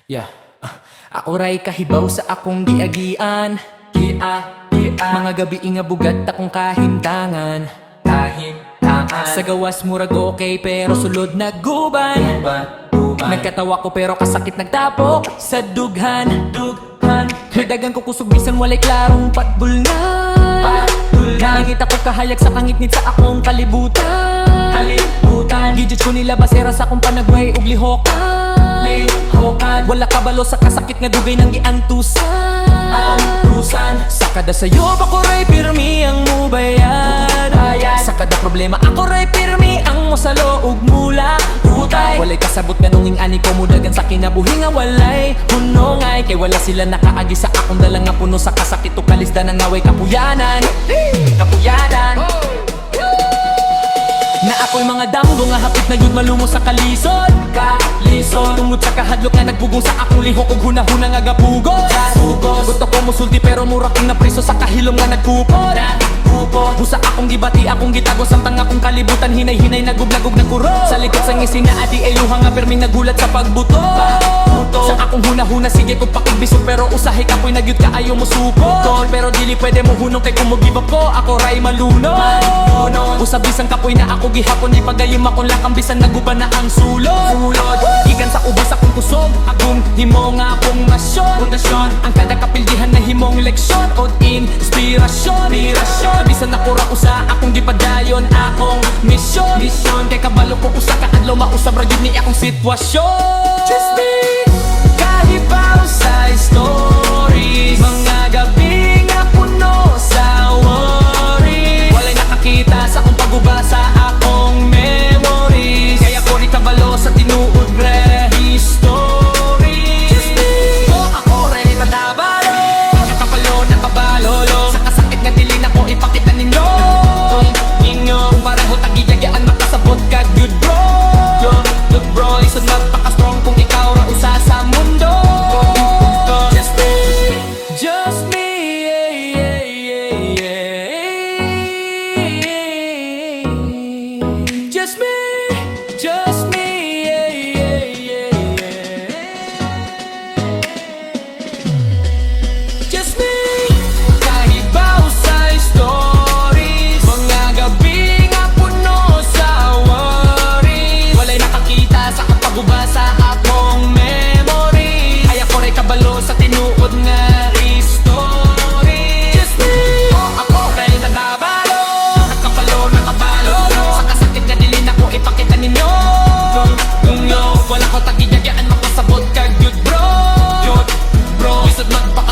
Yeah. Ako ray kahibaw sa akong giagian. Mga gabi nga bugat akong kahimtangan. Sa gawas murag okay pero sulod nagguban. Nagkatawa ko pero kasakit nagtapok sa dughan. Dagan ko kusog bisan walay klarong patbulngan. Nangingit ako kahayag sa kangitnit sa akong kalibutan. Gidjud ko nila basera sa akong panagway ug lihokan. Wala kabalo sa kasakit nga dugay nang giantusan. Sa kada sayo ako ray pirmi ang mubayad. Sa kada problema ako ray pirmi ang mosalo ug mula utay. Walay kasabot nga nunging ani ko mudagan sa kinabuhi nga walay hunongay. Kay wala sila nakaagi sa akong dalang nga puno sa kasakit ug kalisda nang naway kapuyanan. Na ako'y mga damgo nga hapit na yun malungo sa kalisod. Tungod sa kahadlok nga nagbugong sa akong lihok ug hunahuna nga gapugos. Gusto ko musulti pero mura kong napriso sa kahilom nga nagkupot. Busa akong gibati, akong gitagos ang tanga kong kalibutan. Hinay-hinay nagublagog na kuro. Sa likod sa ngisina adi ay luha nga perming nagulat sa pagbuto. Sa akong hunahuna sige kong pakigbisog pero usahay kapoy nagyud ka ayaw mo suko. Pero dili pwede mo hunong kay kung mag-give up ko ako ray malunod. Usab bisan kapoy na ako gihapon di pagayim akong lakang bisan naguban na ang sulod. Ikan sa ubos akong kusog akong himo nga pundasyon. Ang kada kapildihan na himong leksyon o inspirasyon. Bisan nakura ko sa akong gipadayon akong misyon. Kay kabalo ko usa ka adlaw mausab ra gyud ni akong sitwasyon. Just me kahibaw sa stories. Mga gabi nga puno sa worries. Walay nakakita sa akong paguba sa akong memories. Kaya ko rin kabalo sa tinuod re history. Just me ako rin matabalo. Nakabalo sa kasakit nga dili na ko ipakita ninyo. Kung pareho tagiyagyaan makasabot ka good bro. Look bro, isod magpaka-strong kung ikaw ra usa sa mundo. Just me, just me, just me, just me. Just me, kahibaw sa stories. Mga gabi nga puno sa worries. Walay nakakita sa kapaguba sa akong memories. Ay ako ray kabalo sa tinuod nga history. Just me, ako ray natabalo. Nakabalo sa kasakit nga dili na ko ipakita ninyo. Wala ko tagiyagyaan makasabot ka good bro. Isod magpaka